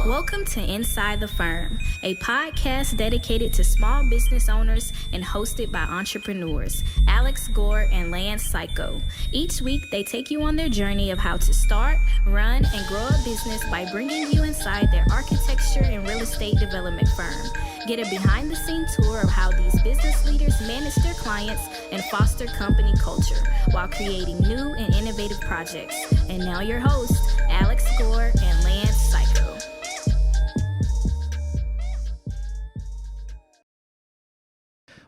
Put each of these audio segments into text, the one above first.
Welcome to Inside the Firm, a podcast dedicated to small business owners and hosted by entrepreneurs, Alex Gore and Lance Cayko. Each week, they take you on their journey of how to start, run, and grow a business by bringing you inside their architecture and real estate development firm. Get a behind-the-scenes tour of how these business leaders manage their clients and foster company culture while creating new and innovative projects. And now your hosts, Alex Gore and Lance Cayko.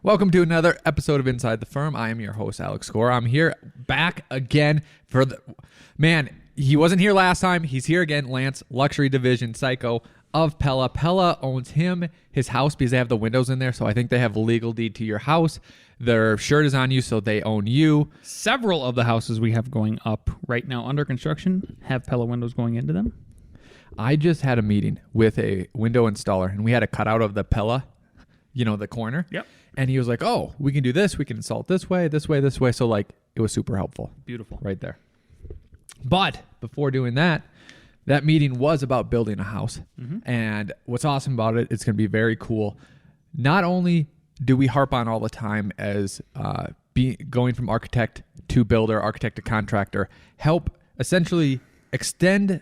Welcome to another episode of Inside the Firm. I am your host, Alex Gore. I'm here back again for the... Man, he wasn't here last time. He's here again. Lance, Luxury Division Cayko of Pella. Pella owns his house, because they have the windows in there, so I think they have a legal deed to your house. Their shirt is on you, so they own you. Several of the houses we have going up right now under construction have Pella windows going into them. I just had a meeting with a window installer, and we had a cutout of the Pella, the corner. Yep. And he was like, oh, we can do this. We can install it this way, this way, this way. So, it was super helpful. Beautiful. Right there. But before doing that meeting was about building a house. Mm-hmm. And what's awesome about it, it's going to be very cool. Not only do we harp on all the time as going from architect to builder, architect to contractor, help essentially extend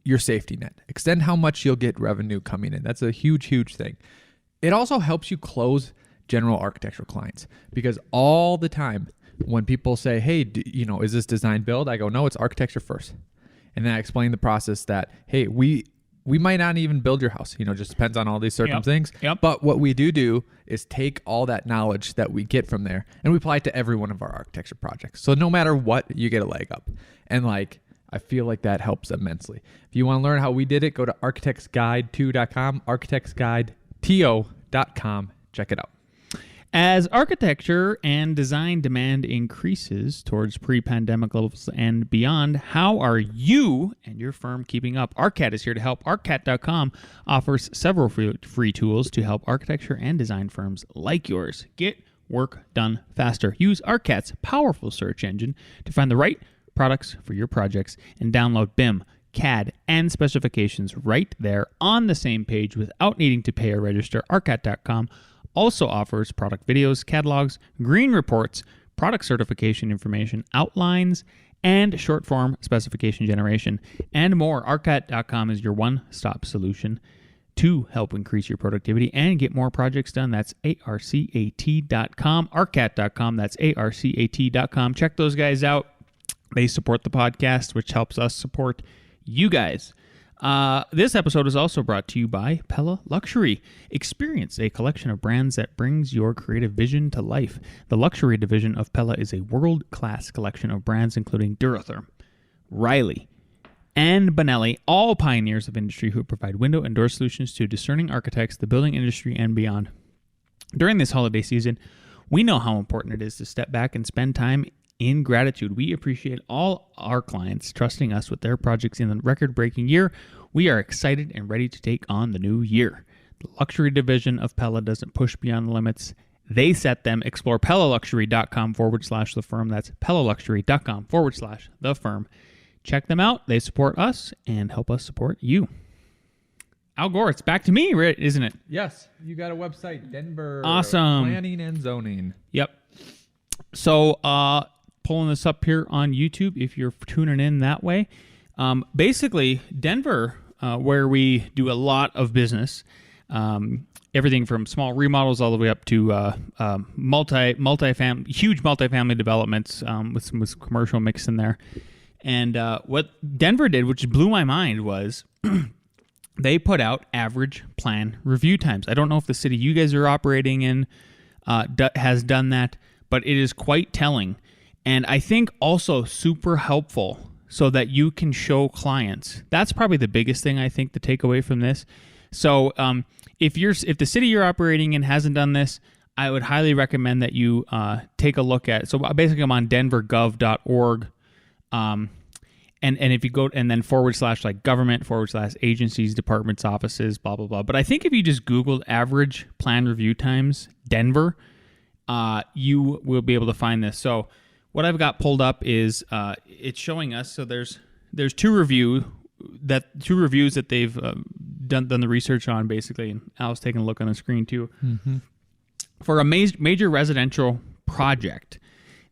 your safety net, extend how much you'll get revenue coming in. That's a huge, huge thing. It also helps you close general architectural clients, because all the time when people say, hey, is this design build? I go, no, it's architecture first. And then I explain the process that, hey, we might not even build your house, just depends on all these certain things. Yep. But what we do is take all that knowledge that we get from there and we apply it to every one of our architecture projects. So no matter what, you get a leg up. And I feel like that helps immensely. If you want to learn how we did it, go to architectsguide2.com, architectsguide2.com. Check it out. As architecture and design demand increases towards pre-pandemic levels and beyond, how are you and your firm keeping up? ARCAT is here to help. ARCAT.com offers several free tools to help architecture and design firms like yours get work done faster. Use ARCAT's powerful search engine to find the right products for your projects and download BIM, CAD, and specifications right there on the same page without needing to pay or register. ARCAT.com also offers product videos, catalogs, green reports, product certification information, outlines, and short-form specification generation, and more. ARCAT.com is your one-stop solution to help increase your productivity and get more projects done. That's ARCAT.com. ARCAT.com. That's ARCAT.com. Check those guys out. They support the podcast, which helps us support you guys. This episode is also brought to you by Pella Luxury. Experience a collection of brands that brings your creative vision to life. The luxury division of Pella is a world-class collection of brands including Duratherm, Riley, and Bonelli, all pioneers of industry who provide window and door solutions to discerning architects, the building industry, and beyond. During this holiday season, we know how important it is to step back and spend time in gratitude. We appreciate all our clients trusting us with their projects in the record-breaking year. We are excited and ready to take on the new year. The luxury division of Pella doesn't push beyond the limits. They set them. Explore PellaLuxury.com/the firm. That's PellaLuxury.com/the firm. Check them out. They support us and help us support you. Al Gore, it's back to me, isn't it? Yes. You got a website, Denver. Awesome. Planning and Zoning. Yep. So, pulling this up here on YouTube if you're tuning in that way. Basically, Denver, where we do a lot of business, everything from small remodels all the way up to huge multifamily developments with some commercial mix in there. And what Denver did, which blew my mind, was they put out average plan review times. I don't know if the city you guys are operating in has done that, but it is quite telling. And I think also super helpful so that you can show clients. That's probably the biggest thing I think to take away from this. So if the city you're operating in hasn't done this, I would highly recommend that you take a look at. So basically I'm on denvergov.org. And if you go and then / government / agencies, departments, offices, blah, blah, blah. But I think if you just Googled average plan review times, Denver, you will be able to find this. So what I've got pulled up is it's showing us. So there's two reviews that they've done the research on, basically, and I was taking a look on the screen too. For a major residential project,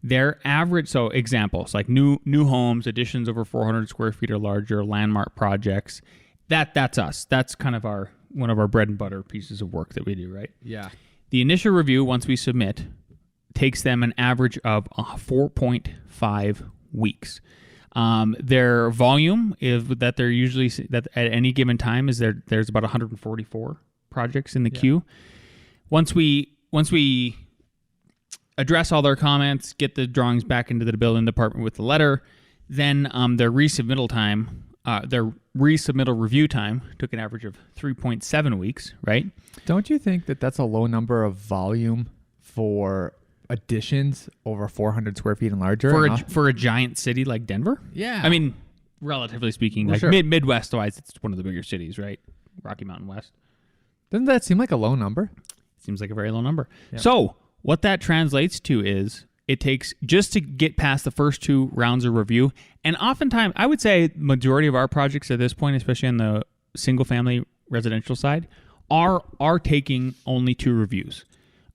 their average, so examples like new homes, additions over 400 square feet or larger, landmark projects. That's us. That's kind of one of our bread and butter pieces of work that we do, right? Yeah. The initial review, once we submit, takes them an average of 4.5 weeks. Their volume is that they're usually that at any given time is there's about 144 projects in the queue. Once we address all their comments, get the drawings back into the building department with the letter, then their resubmittal review time took an average of 3.7 weeks, right? Don't you think that that's a low number of volume for additions over 400 square feet and larger? For a giant city like Denver? Yeah. I mean, relatively speaking, Well, like sure. Midwest-wise, it's one of the bigger cities, right? Rocky Mountain West. Doesn't that seem like a low number? Seems like a very low number. Yeah. So what that translates to is it takes just to get past the first 2 rounds of review. And oftentimes, I would say majority of our projects at this point, especially on the single family residential side, are taking only 2 reviews.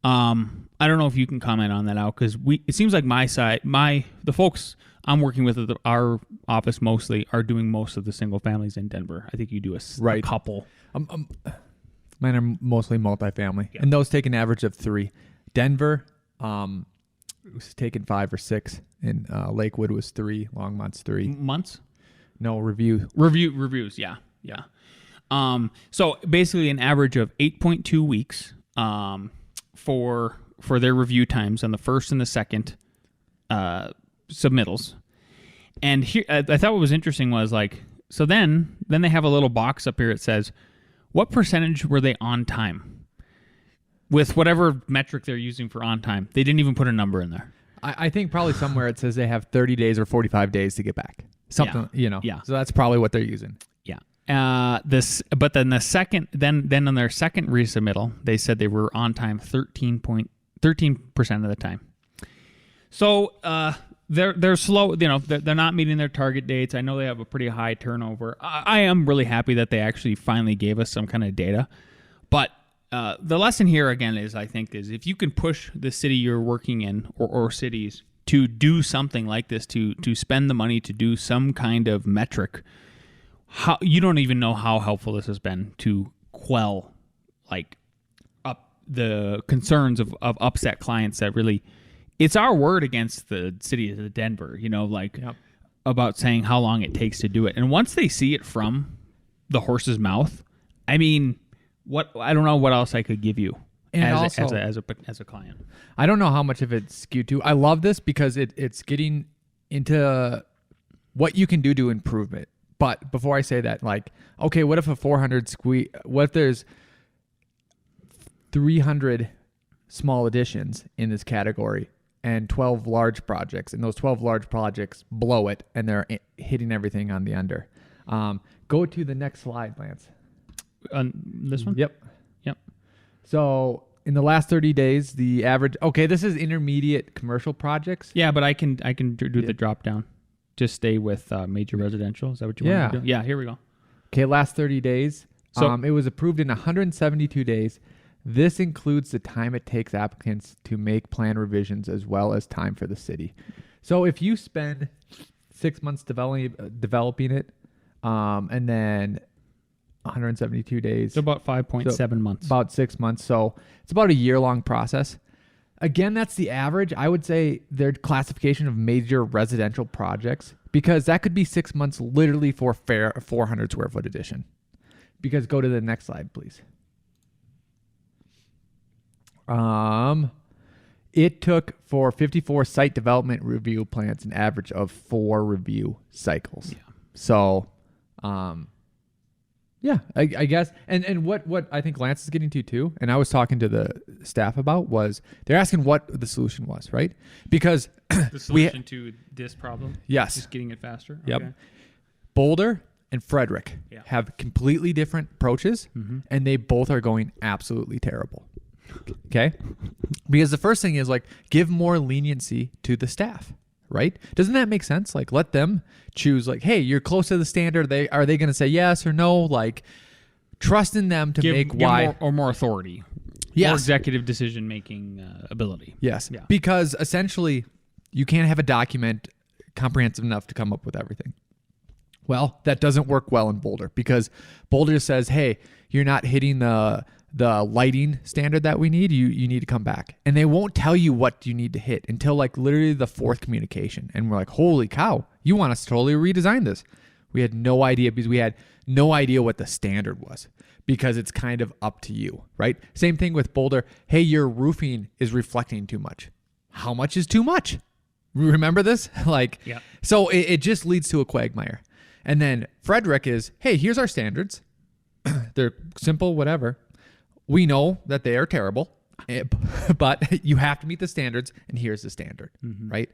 I don't know if you can comment on that out, because it seems like the folks I'm working with at our office mostly are doing most of the single families in Denver. I think you do a couple. Mine are mostly multifamily, and those take an average of 3. Denver, it was taking 5 or 6, and Lakewood was 3. Longmont's 3. Months? No, reviews. Yeah. So basically an average of 8.2 weeks for their review times on the first and the second submittals. And here, I thought what was interesting was like, so then they have a little box up here that says, what percentage were they on time? With whatever metric they're using for on time. They didn't even put a number in there. I think probably somewhere it says they have 30 days or 45 days to get back. Something, Yeah. So that's probably what they're using. Yeah. But then then on their second resubmittal, they said they were on time 13% of the time. So they're slow. They're not meeting their target dates. I know they have a pretty high turnover. I am really happy that they actually finally gave us some kind of data. But the lesson here again is if you can push the city you're working in or cities to do something like this, to spend the money to do some kind of metric. You don't even know how helpful this has been to quell up the concerns of upset clients that really, it's our word against the city of Denver, about saying how long it takes to do it. And once they see it from the horse's mouth, I mean, I don't know what else I could give you as a client. I don't know how much of it's skewed to. I love this because it's getting into what you can do to improve it. But before I say that, okay, what if what if there's 300 small additions in this category and 12 large projects, and those 12 large projects blow it and they're hitting everything on the under? Go to the next slide, Lance. On this one? Yep. So in the last 30 days, the average, this is intermediate commercial projects. Yeah, but I can do the drop down. Just stay with major residential. Is that what you want to do? Yeah, here we go. Okay, last 30 days. So, it was approved in 172 days. This includes the time it takes applicants to make plan revisions as well as time for the city. So if you spend 6 months developing it, and then 172 days. So about 5.7 months. About 6 months. So it's about a year-long process. Again, that's the average. I would say their classification of major residential projects, because that could be 6 months literally for a 400 square foot addition. Because go to the next slide, please. It took for 54 site development review plans an average of 4 review cycles. Yeah. So, I guess, and what I think Lance is getting to too, and I was talking to the staff about, was they're asking what the solution was, right? Because the solution to this problem? Yes. Just getting it faster? Yep. Okay. Boulder and Frederick have completely different approaches, and they both are going absolutely terrible. Okay? Because the first thing is give more leniency to the staff. Right? Doesn't that make sense? Let them choose, hey, you're close to the standard. Are they going to say yes or no? trust in them to make why more authority. Yes. More executive decision-making ability. Yes. Yeah. Because essentially, you can't have a document comprehensive enough to come up with everything. Well, that doesn't work well in Boulder because Boulder says, hey, you're not hitting the lighting standard that we need. You need to come back. And they won't tell you what you need to hit until like literally the fourth communication. And we're like, holy cow, you want us to totally redesign this. We had no idea because we had no idea what the standard was. Because it's kind of up to you, right? Same thing with Boulder. Hey, your roofing is reflecting too much. How much is too much? Remember this? Yeah. So it just leads to a quagmire. And then Frederick is, hey, here's our standards. They're simple, whatever. We know that they are terrible, but you have to meet the standards, and here's the standard, right?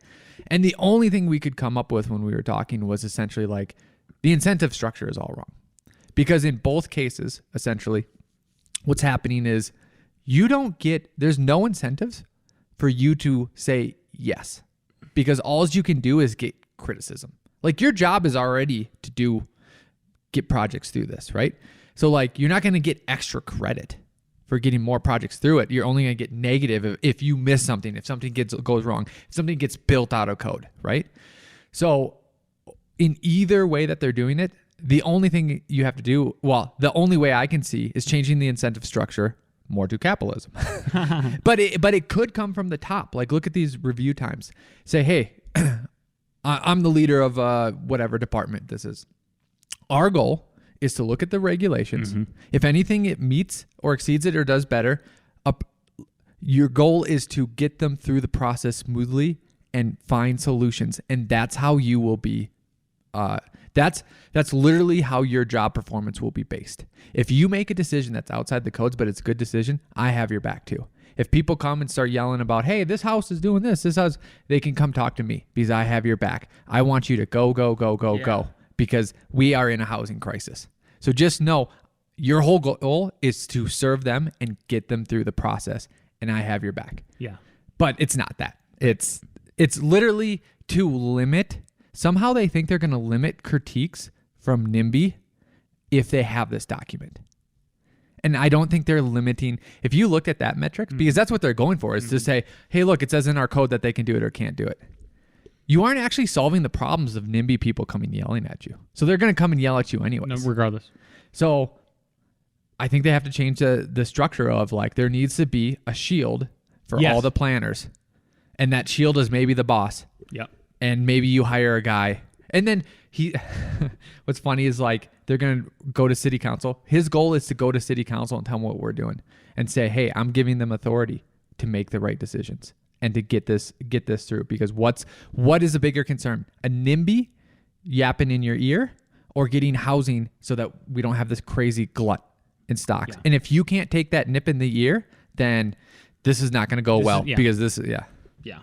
And the only thing we could come up with when we were talking was essentially like the incentive structure is all wrong. Because in both cases, essentially, what's happening is there's no incentives for you to say yes. Because all you can do is get criticism. Like your job is already to get projects through this, right? So like you're not going to get extra credit for getting more projects through it. You're only going to get negative if you miss something, if something goes wrong, if something gets built out of code, right? So in either way that they're doing it, the only thing you have to do, the only way I can see is changing the incentive structure more to capitalism. But it could come from the top. Like look at these review times. Say, hey, I'm the leader of whatever department this is. Our goal is to look at the regulations. If anything, it meets or exceeds it or does better. Your goal is to get them through the process smoothly and find solutions. And that's how you will be that's literally how your job performance will be based. If you make a decision that's outside the codes, but it's a good decision, I have your back too. If people come and start yelling about, hey, this house is doing this house, they can come talk to me because I have your back. I want you to go because we are in a housing crisis. So just know your whole goal is to serve them and get them through the process, and I have your back. Yeah. But it's not that. It's literally to limit. Somehow they think they're going to limit critiques from NIMBY if they have this document. And I don't think they're limiting. If you looked at that metric, because that's what they're going for, is to say, hey, look, it says in our code that they can do it or can't do it. You aren't actually solving the problems of NIMBY people coming yelling at you. So they're going to come and yell at you anyways. No, regardless. So I think they have to change the structure of like there needs to be a shield for all the planners. And that shield is maybe the boss. Yep. And maybe you hire a guy. And then what's funny is like they're going to go to city council. His goal is to go to city council and tell them what we're doing and say, hey, I'm giving them authority to make the right decisions and to get this through. Because what is a bigger concern? A NIMBY yapping in your ear or getting housing so that we don't have this crazy glut in stocks? Yeah. And if you can't take that nip in the ear, then this is not going to go because this is, Yeah.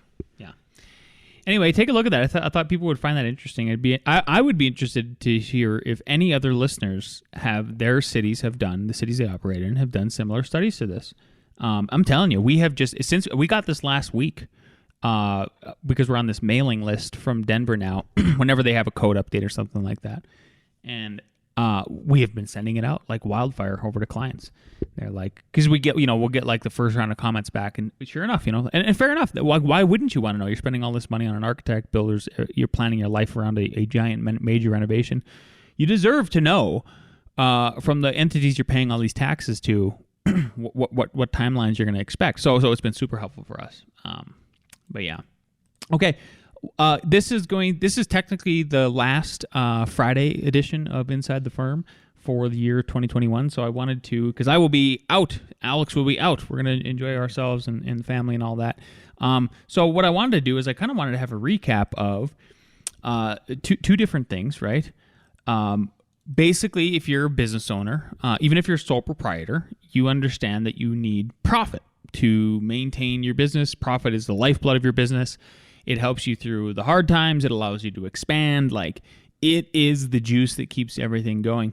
Anyway, take a look at that. I thought people would find that interesting. I would be interested to hear if any other listeners the cities they operate in have done similar studies to this. I'm telling you, we have since we got this last week, because we're on this mailing list from Denver now, whenever they have a code update or something like that. And we have been sending it out like wildfire over to clients. They're like, because we'll get like the first round of comments back, and sure enough, and fair enough. Why wouldn't you want to know? You're spending all this money on an architect, builders. You're planning your life around a giant major renovation. You deserve to know from the entities you're paying all these taxes to what timelines you're going to expect. So it's been super helpful for us. But yeah, okay. This is technically the last Friday edition of Inside the Firm for the year 2021. So I wanted to, because I will be out, Alex will be out. We're going to enjoy ourselves and family and all that. So what I wanted to do is I kind of wanted to have a recap of two different things, right? Basically, if you're a business owner, even if you're a sole proprietor, you understand that you need profit to maintain your business. Profit is the lifeblood of your business. It helps you through the hard times. It allows you to expand. Like, it is the juice that keeps everything going.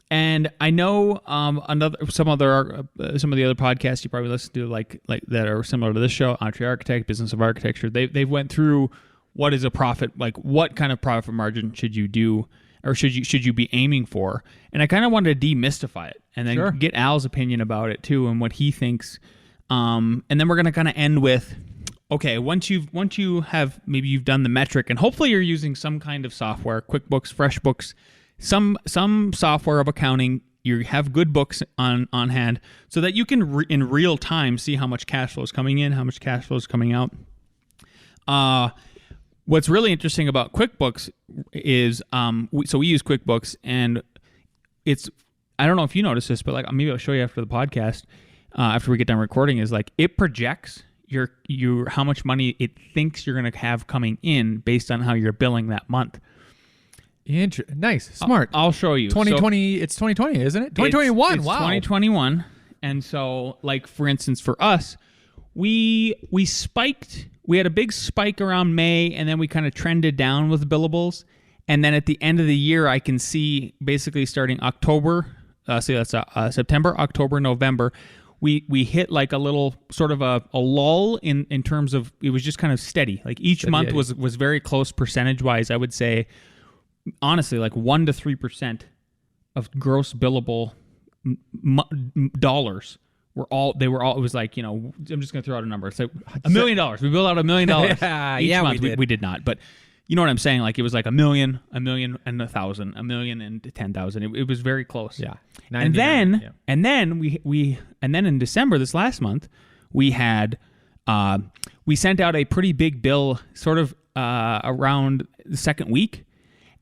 And I know some of the other podcasts you probably listen to, like that are similar to this show, Entre Architect, Business of Architecture. They went through what is a profit, like what kind of profit margin should you do, or should you be aiming for? And I kind of wanted to demystify it and then Sure. get Al's opinion about it too and what he thinks. And then we're going to kind of end with, okay, once you have, maybe you've done the metric, and hopefully you're using some kind of software, QuickBooks, FreshBooks, some software of accounting. You have good books on hand so that you can in real time see how much cash flow is coming in, how much cash flow is coming out. What's really interesting about QuickBooks is, we use QuickBooks, and it's, I don't know if you notice this, but like maybe I'll show you after the podcast, after we get done recording, is like it projects your how much money it thinks you're going to have coming in based on how you're billing that month. Nice, smart. I'll show you. 2020. It's 2020, isn't it? 2021. It's Wow. 2021, and so like for instance, for us, we spiked. We had a big spike around May, and then we kind of trended down with billables. And then at the end of the year, I can see basically starting October. So that's September, October, November. We hit like a little sort of a lull in terms of, it was just kind of steady. Like each month was very close percentage wise. I would say, honestly, like 1 to 3% of gross billable dollars were all. It was like, I'm just going to throw out a number. It's like $1 million. We billed out $1 million each month. We did not, but you know what I'm saying? Like it was like $1 million and 1,000, $1 million and 10,000. It was very close. Yeah. And then in December, this last month, we had we sent out a pretty big bill sort of around the second week,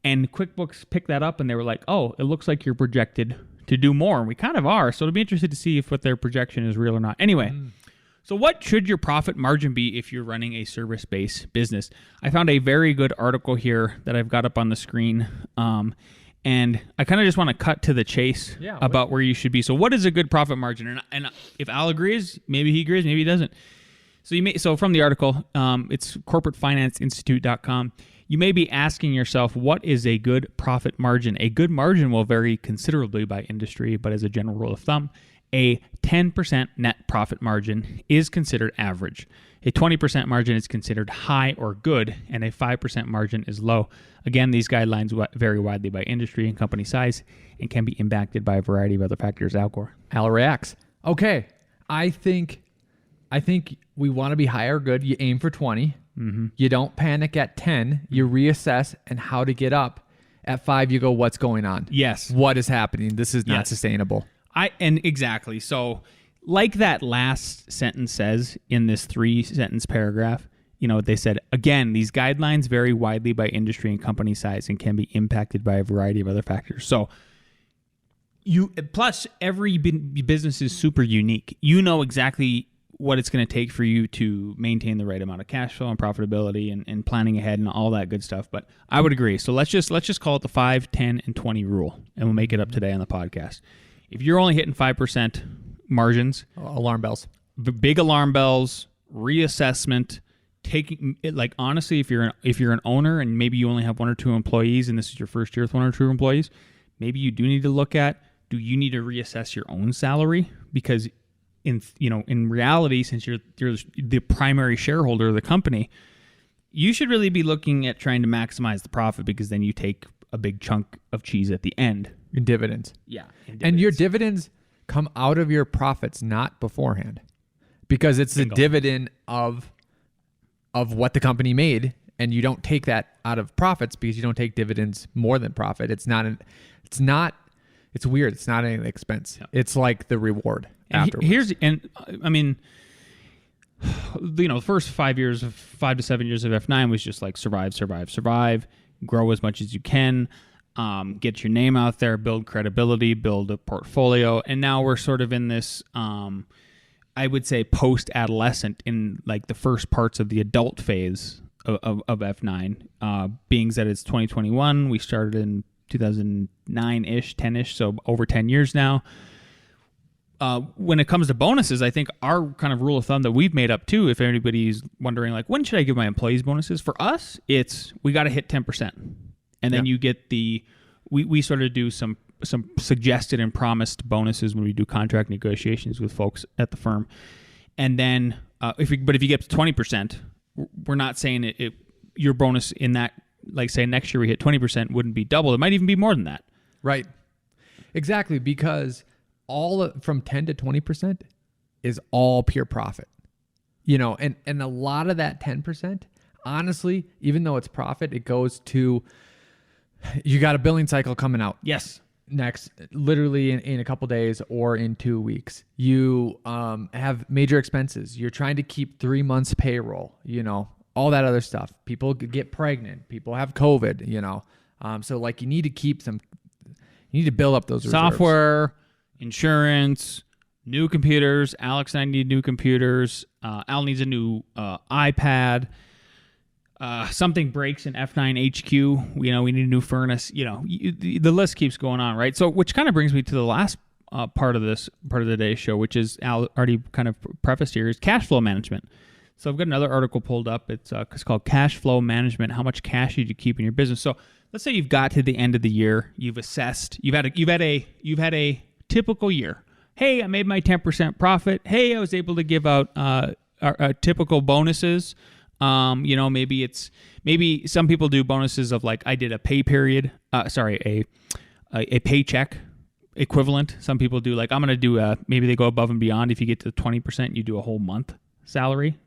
and QuickBooks picked that up and they were like, "Oh, it looks like you're projected to do more." And we kind of are. So it'll be interested to see if what their projection is real or not. Anyway, so what should your profit margin be if you're running a service-based business? I found a very good article here that I've got up on the screen. And I kind of just want to cut to the chase about where you should be. So what is a good profit margin? And if Al agrees, maybe he agrees, maybe he doesn't. So from the article, it's corporatefinanceinstitute.com. You may be asking yourself, what is a good profit margin? A good margin will vary considerably by industry, but as a general rule of thumb, a 10% net profit margin is considered average. A 20% margin is considered high or good, and a 5% margin is low. Again, these guidelines vary widely by industry and company size and can be impacted by a variety of other factors. Al Gore. Al reacts. Okay, I think we want to be high or good. You aim for 20. Mm-hmm. You don't panic at 10. You reassess and how to get up. At 5, you go, what's going on? Yes. What is happening? This is not sustainable. Exactly. So like that last sentence says in this 3-sentence paragraph, they said, again, these guidelines vary widely by industry and company size and can be impacted by a variety of other factors. So plus every business is super unique. You know exactly what it's going to take for you to maintain the right amount of cash flow and profitability and planning ahead and all that good stuff. But I would agree. So let's just call it the 5, 10, and 20 rule, and we'll make it up today on the podcast. If you're only hitting 5% margins, alarm bells, big alarm bells, reassessment, taking it, like, honestly, if you're an owner and maybe you only have 1 or 2 employees and this is your first year with 1 or 2 employees, maybe you do need to look at, do you need to reassess your own salary? Because in reality, since you're the primary shareholder of the company, you should really be looking at trying to maximize the profit, because then you take a big chunk of cheese at the end. In dividends. Yeah. And your dividends come out of your profits, not beforehand, because it's the dividend of what the company made, and you don't take that out of profits because you don't take dividends more than profit. It's weird. It's not an expense. Yeah. It's like the reward afterwards. The first 5 to 7 years of F9 was just like survive, grow as much as you can, get your name out there, build credibility, build a portfolio. And now we're sort of in this, I would say, post-adolescent, in like the first parts of the adult phase of F9, being that it's 2021. We started in 2009-ish, 10-ish, so over 10 years now. When it comes to bonuses, I think our kind of rule of thumb that we've made up too, if anybody's wondering, like, when should I give my employees bonuses? For us, it's we got to hit 10%. And then you get we sort of do some suggested and promised bonuses when we do contract negotiations with folks at the firm. And then if you get to 20%, we're not saying your bonus in that, like, say next year we hit 20%, wouldn't be double. It might even be more than that. Right. Exactly, because from 10 to 20% is all pure profit. And a lot of that 10%, honestly, even though it's profit, it goes to, you got a billing cycle coming out. Yes. Next, literally in a couple days or in 2 weeks. You have major expenses. You're trying to keep 3 months payroll, all that other stuff. People get pregnant. People have COVID, So like you need to build up those reserves. Software, insurance, new computers. Alex and I need new computers. Al needs a new iPad. Something breaks in F9 HQ. We need a new furnace. The list keeps going on, right? So, which kind of brings me to the last part of the day's show, which is Al already kind of prefaced here, is cash flow management. So I've got another article pulled up. It's called Cash Flow Management. How much cash did you keep in your business? So let's say you've got to the end of the year. You've assessed. You've had a typical year. Hey, I made my 10% profit. Hey, I was able to give out typical bonuses. Maybe some people do bonuses of like I did a pay period. A paycheck equivalent. Some people do like I'm going to do maybe they go above and beyond. If you get to 20%, you do a whole month salary.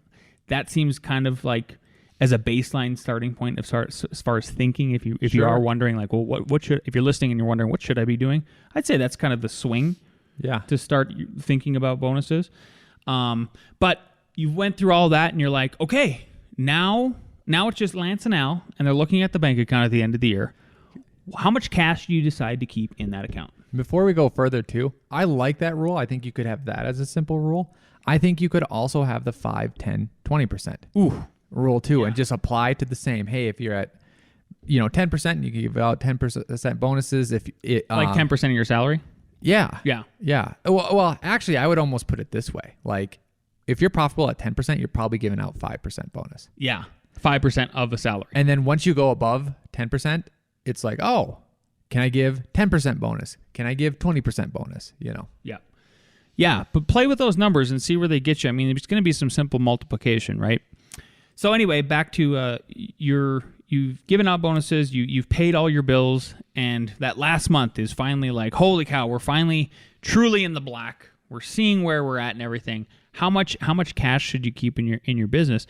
That seems kind of like as a baseline starting point as far as thinking. If you are wondering like, well, what should, if you're listening and you're wondering what should I be doing, I'd say that's kind of the swing. Yeah. To start thinking about bonuses. But you went through all that and you're like, okay, now it's just Lance and Al, and they're looking at the bank account at the end of the year. How much cash do you decide to keep in that account? Before we go further too, I like that rule. I think you could have that as a simple rule. I think you could also have the 5, 10, 20% rule too, and just apply to the same. Hey, if you're at 10%, you can give out 10% bonuses. If it like 10% of your salary. Yeah. Well, actually, I would almost put it this way. Like, if you're profitable at 10%, you're probably giving out 5% bonus. Yeah, 5% of a salary. And then once you go above 10%, it's like, oh, can I give 10% bonus? Can I give 20% bonus? Yeah, but play with those numbers and see where they get you. I mean, there's going to be some simple multiplication, right? So anyway, back to you've given out bonuses, you've paid all your bills, and that last month is finally like, holy cow, we're finally truly in the black. We're seeing where we're at and everything. How much cash should you keep in your business?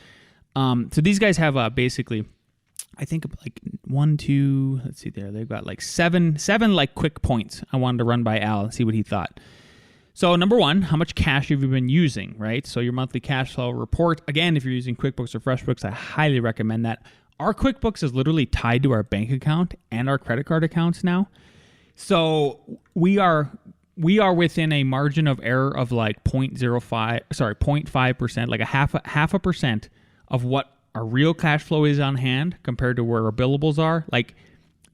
So these guys have basically, I think like 1, 2. Let's see there. They've got like seven like quick points. I wanted to run by Al and see what he thought. So number 1, how much cash have you been using, right? So your monthly cash flow report. Again, if you're using QuickBooks or FreshBooks, I highly recommend that. Our QuickBooks is literally tied to our bank account and our credit card accounts now. So we are within a margin of error of like 0.5%, like a half a percent of what our real cash flow is on hand compared to where our billables are. Like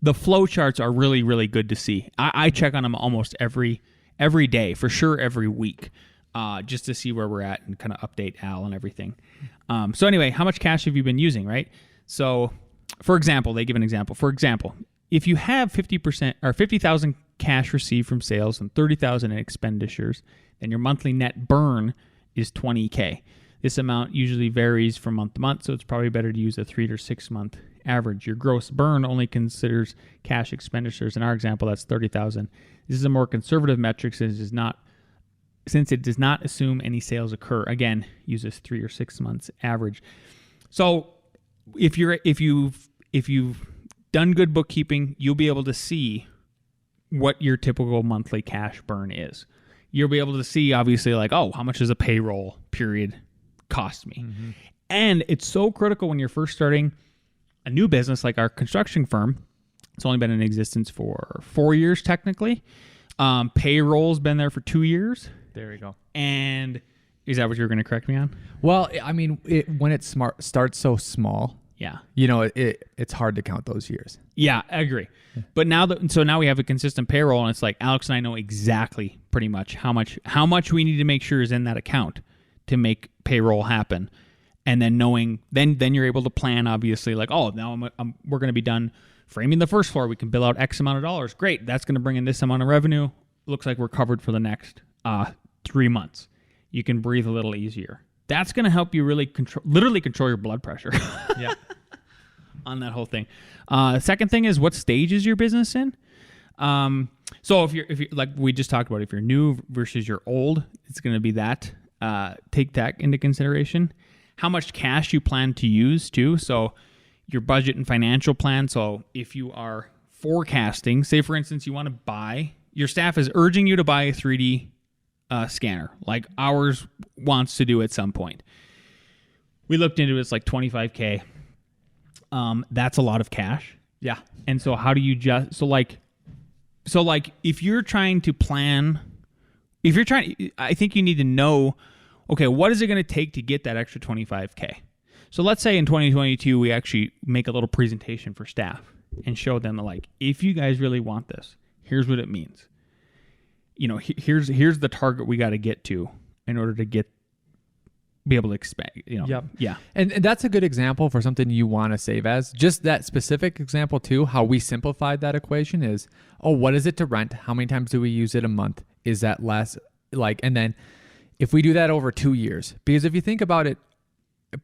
the flow charts are really, really good to see. I check on them almost every day, for sure every week, just to see where we're at and kind of update Al and everything. So anyway, how much cash have you been using, right? So for example, they give an example. For example, if you have 50% or 50,000 cash received from sales and 30,000 in expenditures, then your monthly net burn is $20K. This amount usually varies from month to month, so it's probably better to use a 3 or 6 month average. Your gross burn only considers cash expenditures. In our example, that's 30,000. This is a more conservative metric since it does not assume any sales occur. Again, use this 3 or 6 months average. So if you've done good bookkeeping, you'll be able to see what your typical monthly cash burn is. You'll be able to see, obviously, like, oh, how much does a payroll period cost me? Mm-hmm. And it's so critical when you're first starting a new business like our construction firm. It's only been in existence for 4 years, technically. Payroll's been there for 2 years. There you go. And is that what you're going to correct me on? Well, I mean, when it starts so small, it's hard to count those years. Yeah, I agree. But now we have a consistent payroll, and it's like Alex and I know exactly pretty much how much we need to make sure is in that account to make payroll happen. And then then you're able to plan, obviously, like, oh, now we're going to be done framing the first floor. We can bill out X amount of dollars. Great. That's going to bring in this amount of revenue. Looks like we're covered for the next 3 months. You can breathe a little easier. That's going to help you really literally control your blood pressure. Yeah. On that whole thing. Second thing is, what stage is your business in? So if you're like we just talked about, if you're new versus you're old, it's going to be that. Take that into consideration. How much cash you plan to use too. So your budget and financial plan. So if you are forecasting, say for instance, you want to buy, your staff is urging you to buy a 3D scanner, like ours wants to do at some point. We looked into it, it's like $25K. That's a lot of cash. Yeah. And so how do you so if you're trying to plan, I think you need to know, okay, what is it going to take to get that extra $25K? So let's say in 2022, we actually make a little presentation for staff and show them like, if you guys really want this, here's what it means. You know, here's the target we got to get to in order to be able to expand, you know. Yep. Yeah. And that's a good example for something you want to save as. Just that specific example too, how we simplified that equation is, what is it to rent? How many times do we use it a month? Is that less? And then if we do that over 2 years, because if you think about it,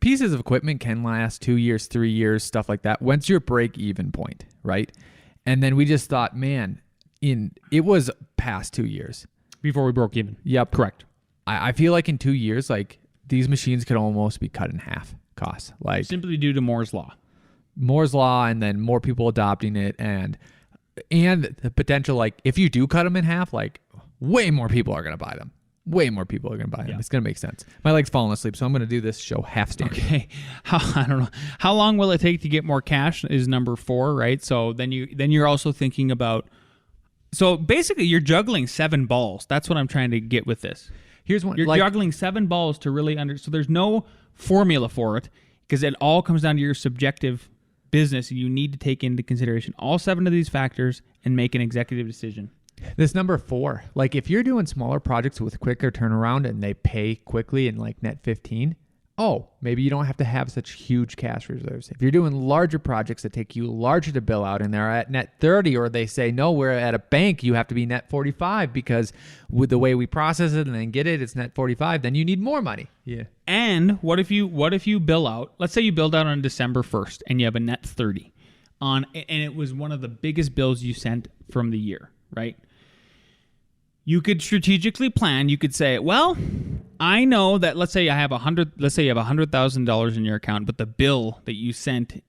pieces of equipment can last 2 years, 3 years, stuff like that. When's your break even point, right? And then we just thought, man, it was past 2 years. Before we broke even. Yep. Correct. I feel like in 2 years, like these machines could almost be cut in half costs. Like simply due to Moore's Law. And then more people adopting it and the potential, like if you do cut them in half, like way more people are going to buy them. Way more people are going to buy them. Yeah. It's going to make sense. My leg's falling asleep, so I'm going to do this show half standing. Okay. I don't know. How long will it take to get more cash is number 4, right? So then you're also thinking about, so basically you're juggling 7 balls. That's what I'm trying to get with this. Here's one. You're juggling 7 balls to really so there's no formula for it because it all comes down to your subjective business, and you need to take into consideration all 7 of these factors and make an executive decision. This number 4, like if you're doing smaller projects with quicker turnaround and they pay quickly in like net 15, maybe you don't have to have such huge cash reserves. If you're doing larger projects that take you larger to bill out and they're at net 30, or they say, no, we're at a bank, you have to be net 45 because with the way we process it and then get it, it's net 45, then you need more money. Yeah. And what if you bill out, let's say you billed out on December 1st and you have a net 30 and it was one of the biggest bills you sent from the year, right? You could strategically plan. You could say, well, I know that let's say you have $100,000 in your account, but the bill that you sent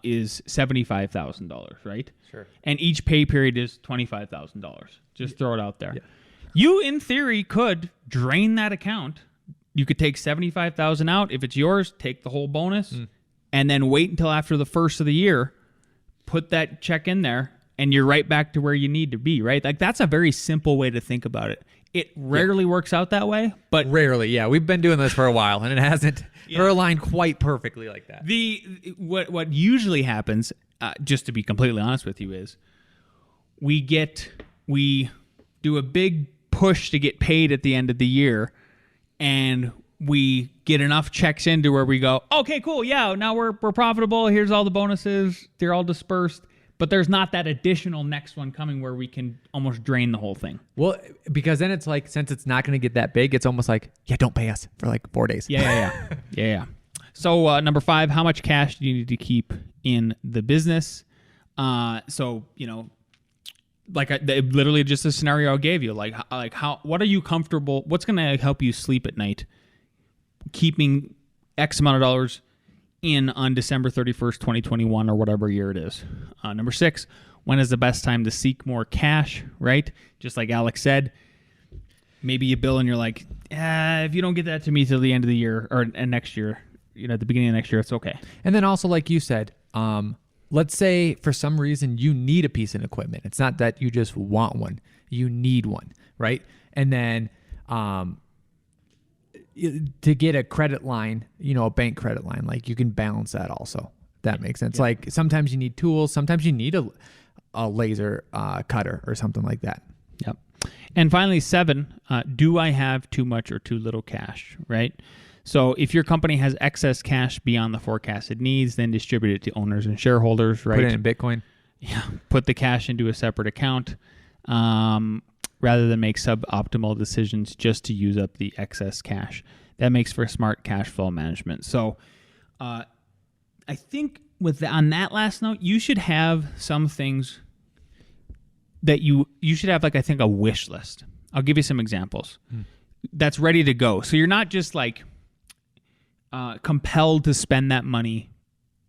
is $75,000, right? Sure. And each pay period is $25,000. Just throw it out there. Yeah. You, in theory, could drain that account. You could take $75,000 out. If it's yours, take the whole bonus, and then wait until after the first of the year, put that check in there, and you're right back to where you need to be, right? Like that's a very simple way to think about it. It rarely works out that way, but Rarely, yeah. We've been doing this for a while, and it hasn't aligned quite perfectly like that. What usually happens, just to be completely honest with you, is we do a big push to get paid at the end of the year, and we get enough checks into where we go, okay, cool, yeah, now we're profitable. Here's all the bonuses. They're all dispersed. But there's not that additional next one coming where we can almost drain the whole thing. Well, because then it's like, since it's not going to get that big, it's almost like, don't pay us for like 4 days. Yeah. So number 5, how much cash do you need to keep in the business? So, you know, literally just a scenario I gave you, what are you comfortable? What's going to help you sleep at night? Keeping X amount of dollars in on December 31st, 2021, or whatever year it is. Number 6, when is the best time to seek more cash, right? Just like Alex said, maybe you bill and you're like, if you don't get that to me till the end of the year or next year, you know, at the beginning of next year, it's okay. And then also, like you said, let's say for some reason you need a piece of equipment. It's not that you just want one, you need one, right? And then to get a credit line, you know, a bank credit line, like you can balance that also. That makes sense. Yeah. Like sometimes you need tools, sometimes you need a laser cutter or something like that. Yep. And finally, 7, do I have too much or too little cash, right? So if your company has excess cash beyond the forecasted needs, then distribute it to owners and shareholders, right? Put it in Bitcoin. Yeah. Put the cash into a separate account. Rather than make suboptimal decisions just to use up the excess cash. That makes for smart cash flow management. So I think on that last note, you should have some things that you should have, like, I think, a wish list. I'll give you some examples. That's ready to go. So you're not just like compelled to spend that money,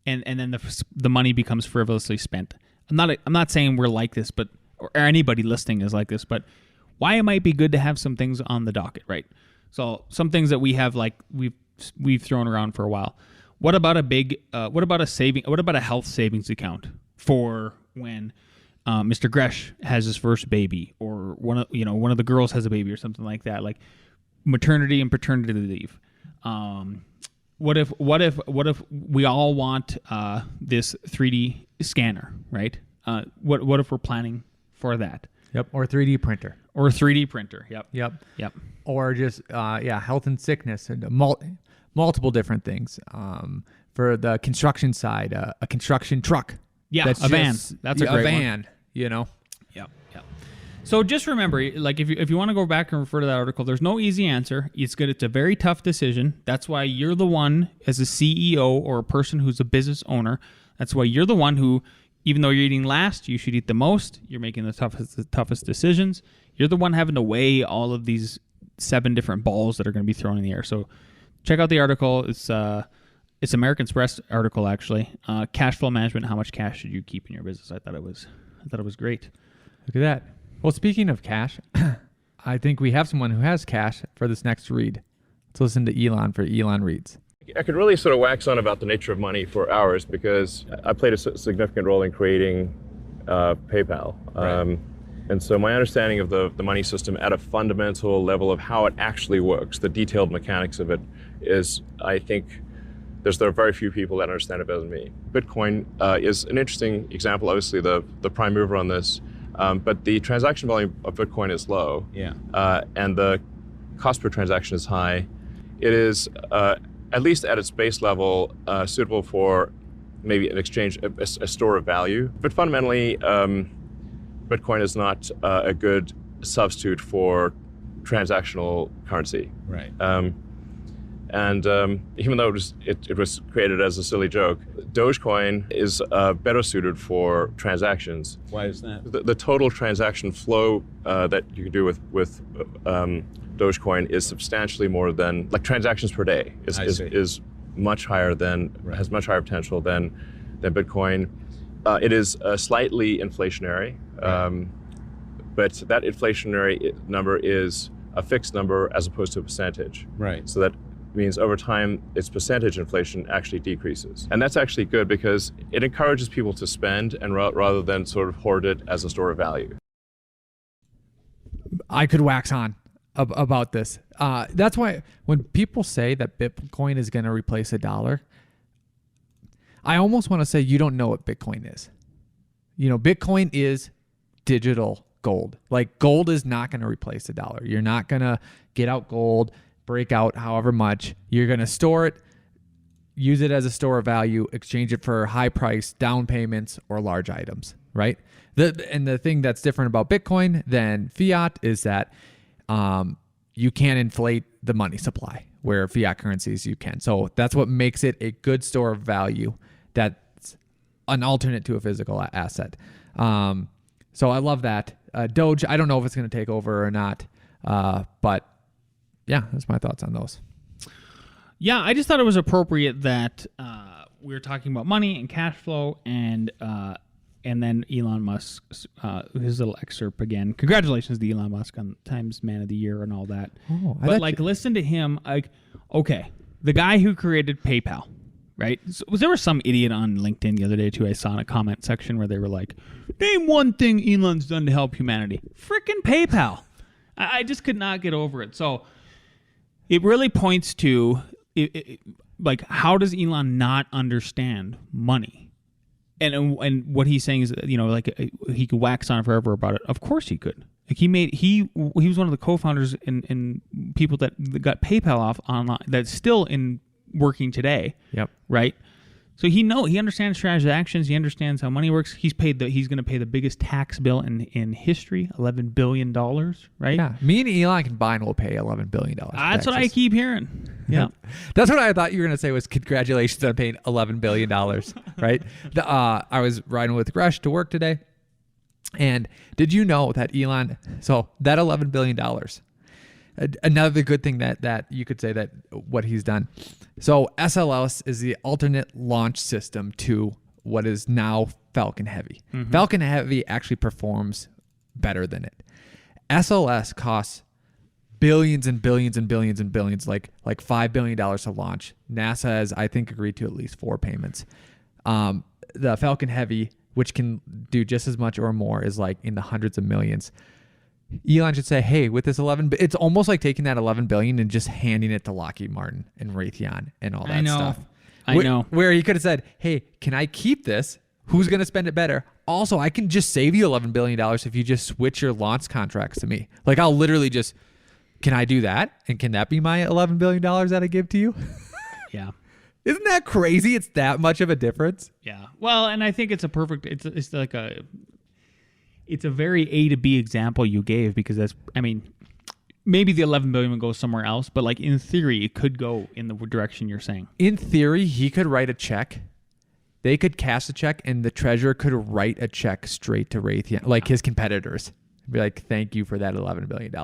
and then the money becomes frivolously spent. I'm not saying we're like this, but or anybody listening is like this, but why it might be good to have some things on the docket, right? So some things that we have, like we've thrown around for a while. What about a health savings account for when Mr. Gresh has his first baby, or one of the girls has a baby, or something like that, like maternity and paternity leave. What if we all want this 3D scanner, right? What if we're planning for that? Yep. Or 3D printer. Yep. Or just health and sickness, and multiple different things. For the construction side, a construction truck. Yeah, van. That's a great van. Yep. So just remember, like, if you want to go back and refer to that article, there's no easy answer. It's good. It's a very tough decision. That's why you're the one, as a CEO or a person who's a business owner. That's why you're the one who, even though you're eating last, you should eat the most. You're making the toughest decisions. You're the one having to weigh all of these 7 different balls that are going to be thrown in the air. So check out the article. It's American Express article, actually. Cash flow management. How much cash should you keep in your business? I thought it was great. Look at that. Well, speaking of cash, I think we have someone who has cash for this next read. Let's listen to Elon for Elon Reads. I could really sort of wax on about the nature of money for hours, because I played a significant role in creating PayPal. Right. And so my understanding of the money system at a fundamental level of how it actually works, the detailed mechanics of it, is, I think, there are very few people that understand it better than me. Bitcoin is an interesting example, obviously the prime mover on this, but the transaction volume of Bitcoin is low, and the cost per transaction is high. It is, at least at its base level, suitable for maybe an exchange, a store of value. But fundamentally, Bitcoin is not a good substitute for transactional currency. Right. And even though it was created as a silly joke, Dogecoin is better suited for transactions. Why is that? The total transaction flow that you can do with Dogecoin is substantially more than, like, transactions per day is much higher than, has much higher potential than Bitcoin. It is slightly inflationary, but that inflationary number is a fixed number as opposed to a percentage. Right. So that means over time, its percentage inflation actually decreases. And that's actually good, because it encourages people to spend, and rather than sort of hoard it as a store of value. I could wax on about this. That's why when people say that Bitcoin is going to replace a dollar, I almost want to say you don't know what Bitcoin is. Bitcoin is digital gold. Like, gold is not going to replace a dollar. You're not going to get out gold, break out however much. You're going to store it, use it as a store of value, exchange it for high price down payments or large items, right? The thing that's different about Bitcoin than fiat is that you can't inflate the money supply, where fiat currencies you can. So that's what makes it a good store of value that's an alternate to a physical asset. So I love that. Doge, I don't know if it's going to take over or not, but yeah, that's my thoughts on those. Yeah, I just thought it was appropriate that we were talking about money and cash flow, and then Elon Musk, his little excerpt again. Congratulations to Elon Musk on Times Man of the Year and all that. But listen to him. Like, okay, the guy who created PayPal, right? So, there was some idiot on LinkedIn the other day too. I saw in a comment section where they were like, "Name one thing Elon's done to help humanity." Frickin' PayPal. I just could not get over it. So it really points to, like, how does Elon not understand money? And what he's saying is, like, he could wax on forever about it. Of course he could. Like, he was one of the co-founders and people that got PayPal off online, that's still in working today. Yep. Right. So he understands transactions. He understands how money works. He's going to pay the biggest tax bill in history, $11 billion, right? Yeah. Me and Elon combined will pay $11 billion. That's what I keep hearing. Yeah. That's what I thought you were going to say was congratulations on paying $11 billion, right? I was riding with Gresh to work today, And did you know that Elon, so that $11 billion, another good thing that you could say that what he's done. So SLS is the alternate launch system to what is now Falcon Heavy. Falcon Heavy actually performs better than it. SLS costs billions and billions and billions and billions, like $5 billion to launch. NASA has, I think, agreed to at least 4 payments. The Falcon Heavy, which can do just as much or more, is like in the hundreds of millions. Elon should say, hey, with this 11, it's almost like taking that 11 billion and just handing it to Lockheed Martin and Raytheon and all that stuff. I know. Where he could have said, hey, can I keep this? Who's going to spend it better? Also, I can just save you $11 billion if you just switch your launch contracts to me. Like, I'll literally just, can I do that? And can that be my $11 billion that I give to you? Yeah. Isn't that crazy? It's that much of a difference. Yeah. Well, and I think it's a perfect, it's like it's a very A to B example you gave, because that's, I mean, maybe the 11 billion would go somewhere else, but like in theory, it could go in the direction you're saying. In theory, he could write a check. They could cash a check, and the treasurer could write a check straight to Raytheon, like his competitors. Be like, thank you for that $11 billion.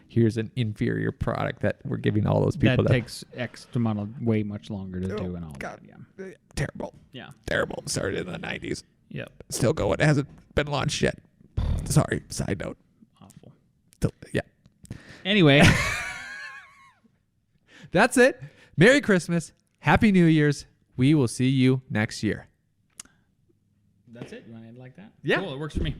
Here's an inferior product that we're giving all those people. That takes X amount of way much longer to do and all God. that. Yeah. Terrible. Yeah. Terrible. Started in the 90s. Yep. Still going. It hasn't been launched yet. Sorry. Side note. Awful. Still, yeah. Anyway. That's it. Merry Christmas. Happy New Year's. We will see you next year. That's it. You want to end like that? Yeah. Cool. It works for me.